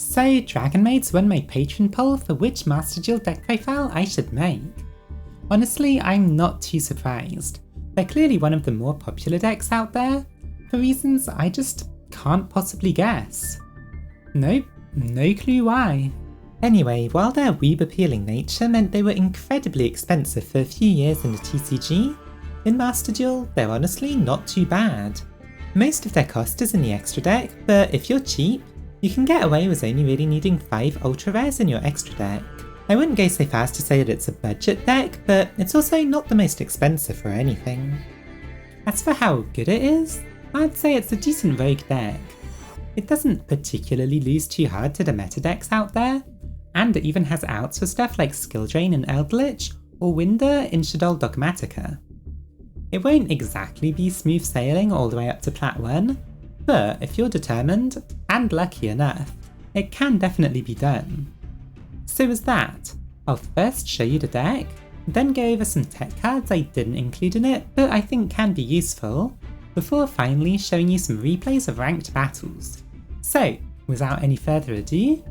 So Dragonmaids won my Patreon poll for which Master Duel deck profile I should make. Honestly, I'm not too surprised. They're clearly one of the more popular decks out there, for reasons I just can't possibly guess. Nope, no clue why. Anyway, while their weeb appealing nature meant they were incredibly expensive for a few years in the TCG, in Master Duel they're honestly not too bad. Most of their cost is in the extra deck, but if you're cheap, you can get away with only really needing 5 ultra rares in your extra deck. I wouldn't go so far as to say that it's a budget deck, but it's also not the most expensive or anything. As for how good it is, I'd say it's a decent rogue deck. It doesn't particularly lose too hard to the meta decks out there, and it even has outs for stuff like Skill Drain in Eldritch or Winder in Shadow Dogmatica. It won't exactly be smooth sailing all the way up to Plat 1, but if you're determined, and lucky enough, it can definitely be done. So as that, I'll first show you the deck, then go over some tech cards I didn't include in it but I think can be useful, before finally showing you some replays of ranked battles. So, without any further ado,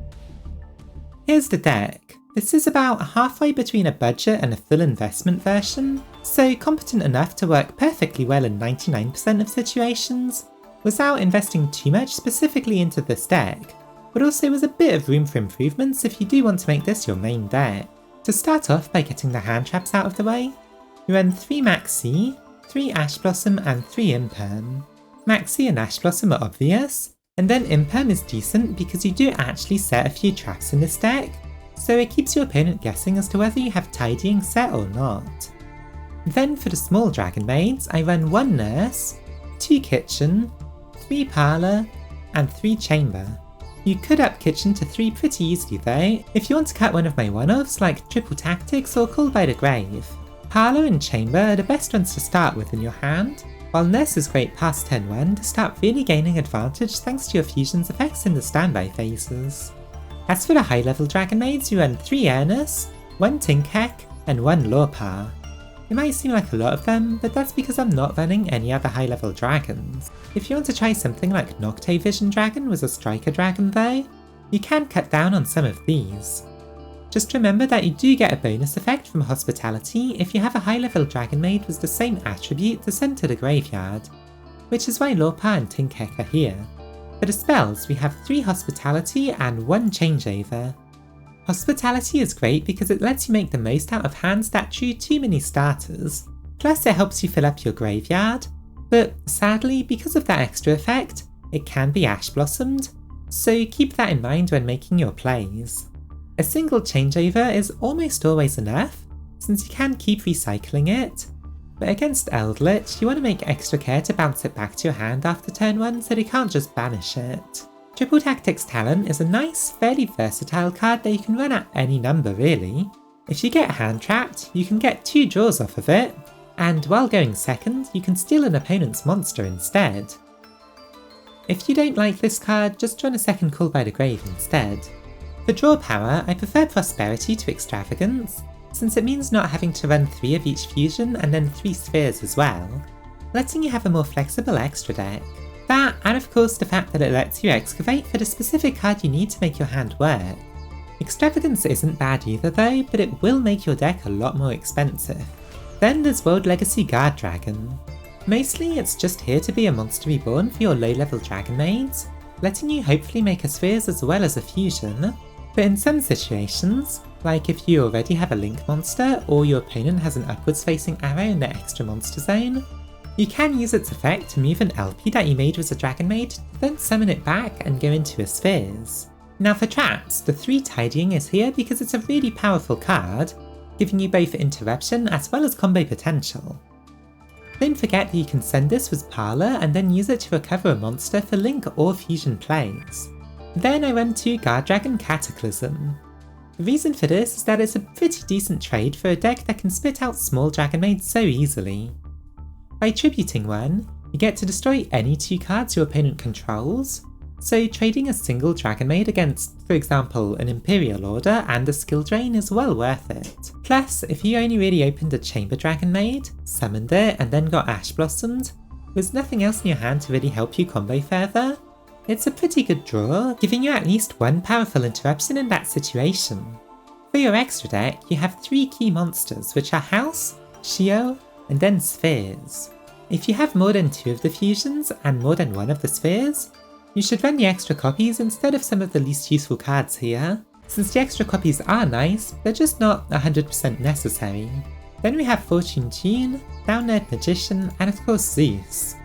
here's the deck. This is about halfway between a budget and a full investment version, so competent enough to work perfectly well in 99% of situations, without investing too much specifically into this deck, but also with a bit of room for improvements if you do want to make this your main deck. To start off by getting the hand traps out of the way, you run 3 Maxi, 3 Ash Blossom and 3 Imperm. Maxi and Ash Blossom are obvious, and then Imperm is decent because you do actually set a few traps in this deck, so it keeps your opponent guessing as to whether you have tidying set or not. Then for the small Dragonmaids, I run 1 Nurse, 2 Kitchen, 3 Parlour, and 3 Chamber. You could up Kitchen to 3 pretty easily though, if you want to cut one of my one-offs like Triple Tactics or Call by the Grave. Parlour and Chamber are the best ones to start with in your hand, while Nurse is great past turn 1 to start really gaining advantage thanks to your fusion's effects in the standby phases. As for the high level Dragonmaids, you run 3 Ernest, 1 Tinkek, and 1 Lorpar. It might seem like a lot of them, but that's because I'm not running any other high level dragons. If you want to try something like Nocte Vision Dragon with a Striker Dragon though, you can cut down on some of these. Just remember that you do get a bonus effect from Hospitality if you have a high level Dragonmaid with the same attribute to send to the graveyard, which is why Lorpar and Tinkek are here. For the spells, we have 3 Hospitality and 1 Changeover. Hospitality is great because it lets you make the most out of hands that drew too many starters, plus it helps you fill up your graveyard, but sadly because of that extra effect, it can be Ash Blossomed, so keep that in mind when making your plays. A single Changeover is almost always enough, since you can keep recycling it, but against Eldritch you want to make extra care to bounce it back to your hand after turn 1 so they can't just banish it. Triple Tactics Talent is a nice, fairly versatile card that you can run at any number really. If you get hand trapped, you can get 2 draws off of it, and while going second, you can steal an opponent's monster instead. If you don't like this card, just run a second Call by the Grave instead. For draw power, I prefer Prosperity to Extravagance, since it means not having to run 3 of each fusion and then 3 spheres as well, letting you have a more flexible extra deck. That, and of course the fact that it lets you excavate for the specific card you need to make your hand work. Extravagance isn't bad either though, but it will make your deck a lot more expensive. Then there's World Legacy Guard Dragon. Mostly it's just here to be a monster reborn for your low level Dragonmaids, letting you hopefully make a spheres as well as a fusion, but in some situations, like if you already have a link monster or your opponent has an upwards facing arrow in the extra monster zone, you can use its effect to move an LP that you made with a Dragonmaid, then summon it back and go into a spheres. Now for traps, the 3 Tidying is here because it's a really powerful card, giving you both interruption as well as combo potential. Don't forget that you can send this with Parlour and then use it to recover a monster for link or fusion plays. Then I run 2 Guard Dragon Cataclysm. The reason for this is that it's a pretty decent trade for a deck that can spit out small Dragonmaids so easily. By tributing one, you get to destroy any 2 cards your opponent controls, so trading a single Dragonmaid against, for example, an Imperial Order and a Skill Drain is well worth it. Plus, if you only really opened a Chamber Dragonmaid, summoned it and then got Ash Blossomed, with nothing else in your hand to really help you combo further, It's a pretty good draw, giving you at least one powerful interruption in that situation. For your extra deck, you have 3 key monsters, which are House, Sheou, and then Spheres. If you have more than 2 of the fusions and more than 1 of the spheres, you should run the extra copies instead of some of the least useful cards here. Since the extra copies are nice, they're just not 100% necessary. Then we have Fortune Tune, Down-Nerd Magician, and of course Zeus.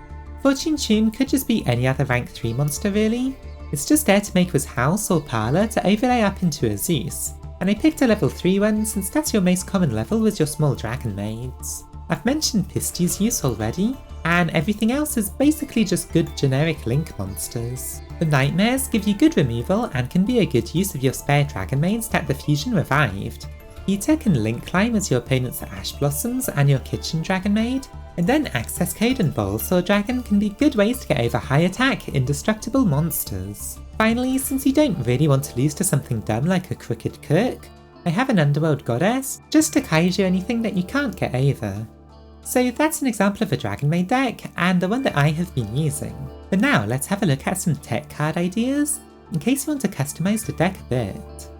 Fortune Tune could just be any other rank 3 monster really. It's just there to make with House or Parlor to overlay up into a Zeus, and I picked a level 3 one since that's your most common level with your small Dragonmaids. I've mentioned Pisty's use already, and everything else is basically just good generic Link monsters. The Nightmares give you good removal and can be a good use of your spare Dragonmaids that the fusion revived. Hieratic and Link Climb as your opponent's Ash Blossoms and your Kitchen Dragonmaid, and then Access Code and Bulbasaur Dragon can be good ways to get over high attack, indestructible monsters. Finally, since you don't really want to lose to something dumb like a Crooked Cook, I have an Underworld Goddess, just to kaiju anything that you can't get over. So that's an example of a Dragonmaid deck, and the one that I have been using. But now let's have a look at some tech card ideas, in case you want to customize the deck a bit.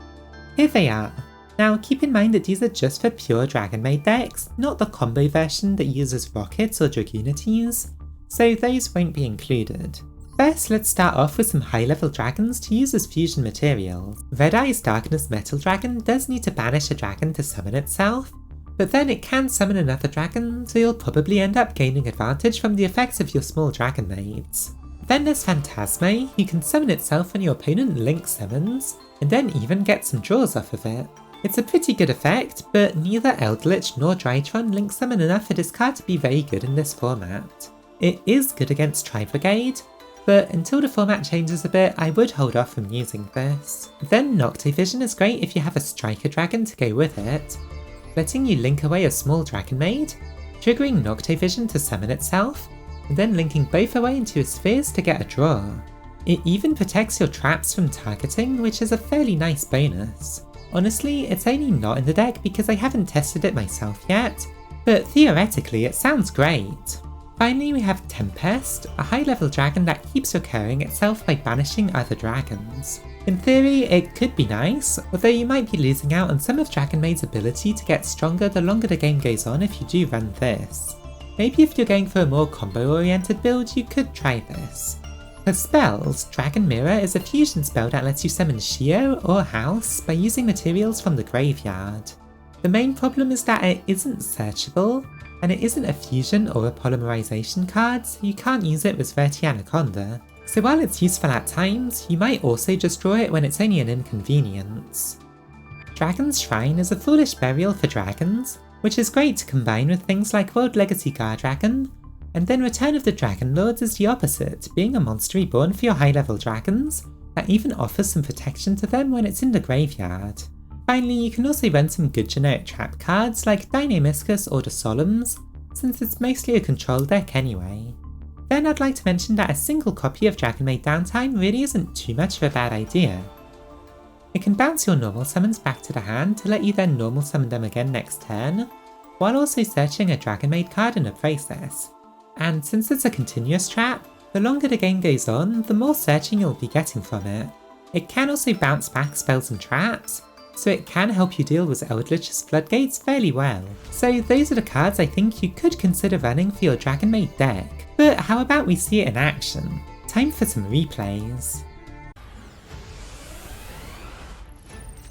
Here they are. Now keep in mind that these are just for pure Dragonmaid decks, not the combo version that uses rockets or dragoonities, so those won't be included. First, let's start off with some high level dragons to use as fusion materials. Red Eye's Darkness Metal Dragon does need to banish a dragon to summon itself, but then it can summon another dragon, so you'll probably end up gaining advantage from the effects of your small Dragonmaids. Then there's Phantasme, who can summon itself when your opponent Link summons, and then even get some draws off of it. It's a pretty good effect, but neither Eldritch nor Drytron Link summon enough for this card to be very good in this format. It is good against Tri-Brigade, but until the format changes a bit, I would hold off from using this. Then Noctovision is great if you have a Striker Dragon to go with it, letting you link away a small Dragonmaid, triggering Noctovision to summon itself, and then linking both away into a spheres to get a draw. It even protects your traps from targeting, which is a fairly nice bonus. Honestly, it's only not in the deck because I haven't tested it myself yet, but theoretically it sounds great. Finally we have Tempest, a high level dragon that keeps recurring itself by banishing other dragons. In theory it could be nice, although you might be losing out on some of Dragonmaid's ability to get stronger the longer the game goes on if you do run this. Maybe if you're going for a more combo oriented build you could try this. For spells, Dragon Mirror is a fusion spell that lets you summon Sheou or House by using materials from the graveyard. The main problem is that it isn't searchable, and it isn't a fusion or a polymerization card, so you can't use it with Verti Anaconda. So while it's useful at times, you might also just draw it when it's only an inconvenience. Dragon's Shrine is a foolish burial for dragons, which is great to combine with things like World Legacy Guard Dragon, and then Return of the Dragon Lords is the opposite, being a monster reborn for your high level dragons, that even offers some protection to them when it's in the graveyard. Finally, you can also run some good generic trap cards like Dynamiscus or the Solemns, since it's mostly a control deck anyway. Then I'd like to mention that a single copy of Dragonmaid Downtime really isn't too much of a bad idea. It can bounce your normal summons back to the hand to let you then normal summon them again next turn, while also searching a Dragonmaid card in the process. And since it's a continuous trap, the longer the game goes on, the more searching you'll be getting from it. It can also bounce back spells and traps, so it can help you deal with Eldritch's Floodgates fairly well. So those are the cards I think you could consider running for your Dragonmaid deck. But how about we see it in action? Time for some replays.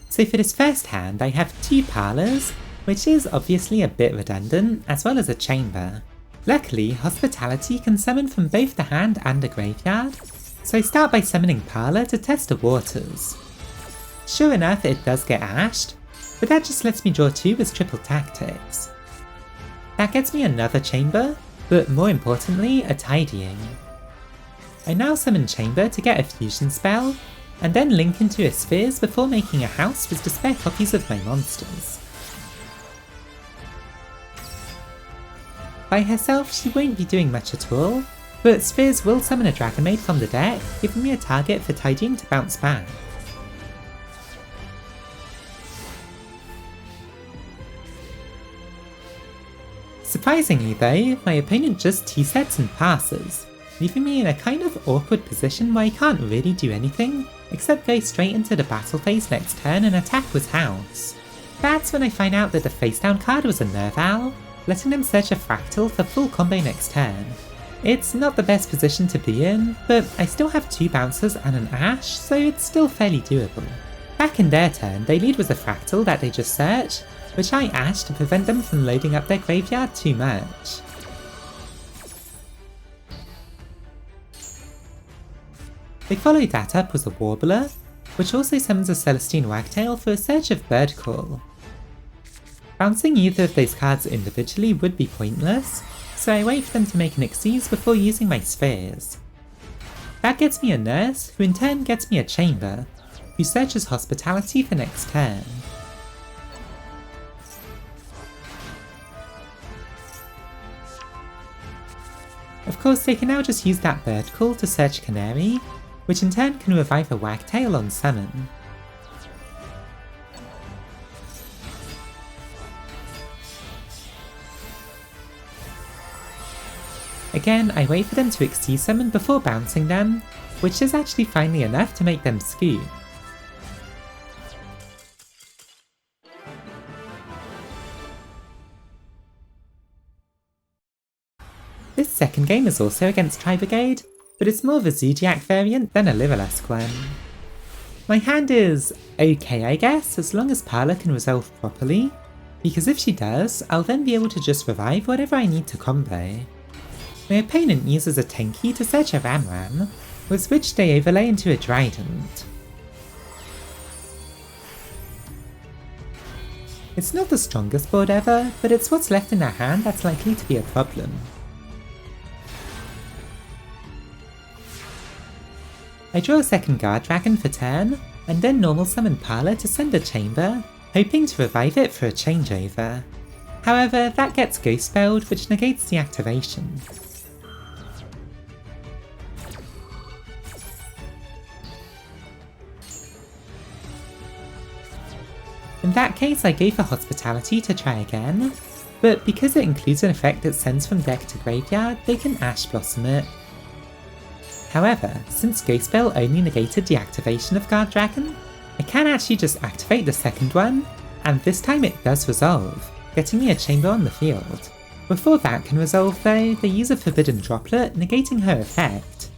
So for this first hand I have 2 Parlors, which is obviously a bit redundant, as well as a Chamber. Luckily, Hospitality can summon from both the hand and the graveyard, so I start by summoning Parlor to test the waters. Sure enough, it does get ashed, but that just lets me draw 2 with triple tactics. That gets me another Chamber, but more importantly, a Tidying. I now summon Chamber to get a fusion spell, and then link into a Spheres before making a house with the spare copies of my monsters. By herself, she won't be doing much at all, but Spheres will summon a Dragonmaid from the deck, giving me a target for Tidying to bounce back. Surprisingly though, my opponent just T-sets and passes, leaving me in a kind of awkward position where I can't really do anything except go straight into the battle phase next turn and attack with House. That's when I find out that the face down card was a Nerve Owl, letting them search a Fractal for full combo next turn. It's not the best position to be in, but I still have 2 bouncers and an Ash, so it's still fairly doable. Back in their turn, they lead with a Fractal that they just search, which I Ash to prevent them from loading up their graveyard too much. They follow that up with a Warbler, which also summons a Celestine Wagtail for a search of Bird Call. Bouncing either of those cards individually would be pointless, so I wait for them to make an Xyz before using my Spheres. That gets me a Nurse, who in turn gets me a Chamber, who searches Hospitality for next turn. Of course, they can now just use that Bird Call to search Canary, which in turn can revive a Wagtail on summon. Again, I wait for them to Xyz summon before bouncing them, which is actually finally enough to make them scoop. This second game is also against Tri-Brigade, but it's more of a Zodiac variant than a Lyrelesque one. My hand is okay, I guess, as long as Parla can resolve properly, because if she does, I'll then be able to just revive whatever I need to combo. My opponent uses a Tenki to search a Ramram, with which they overlay into a Trident. It's not the strongest board ever, but it's what's left in their hand that's likely to be a problem. I draw a second Guard Dragon for turn, and then normal summon Parla to send a Chamber, hoping to revive it for a changeover. However, that gets Ghost Spelled, which negates the activation. In that case, I go for Hospitality to try again, but because it includes an effect that sends from deck to graveyard, they can Ash Blossom it. However, since Ghost Spell only negated the activation of Guard Dragon, I can actually just activate the second one, and this time it does resolve, getting me a Chamber on the field. Before that can resolve though, they use a Forbidden Droplet, negating her effect.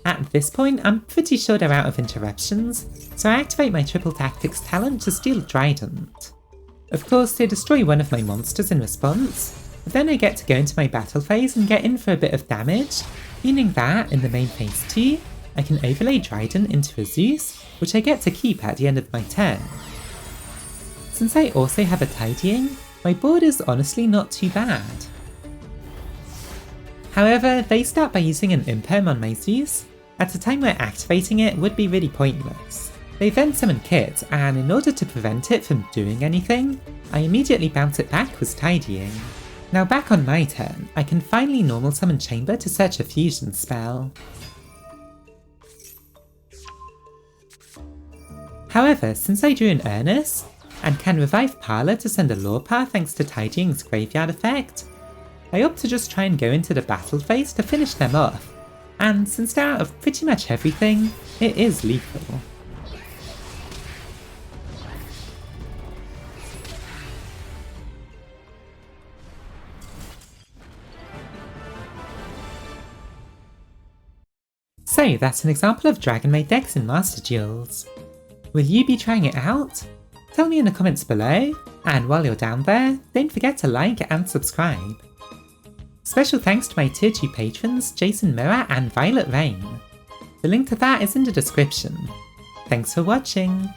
At this point, I'm pretty sure they're out of interruptions, so I activate my Triple Tactics talent to steal Trident. Of course, they destroy one of my monsters in response, but then I get to go into my battle phase and get in for a bit of damage, meaning that, in the main phase 2, I can overlay Trident into a Zeus, which I get to keep at the end of my turn. Since I also have a Tidying, my board is honestly not too bad. However, they start by using an Imperm on my Zeus, at a time where activating it would be really pointless. They then summon Kit, and in order to prevent it from doing anything, I immediately bounce it back with Tidying. Now back on my turn, I can finally normal summon Chamber to search a fusion spell. However, since I drew an Urnus, and can revive Parla to send a Lorpa thanks to Tidying's graveyard effect, I opt to just try and go into the battle phase to finish them off, and since they're out of pretty much everything, it is lethal. So that's an example of Dragonmaid decks in Master Duels. Will you be trying it out? Tell me in the comments below, and while you're down there, don't forget to like and subscribe. Special thanks to my tier 2 patrons Jason Mirror and Violet Rain. The link to that is in the description. Thanks for watching!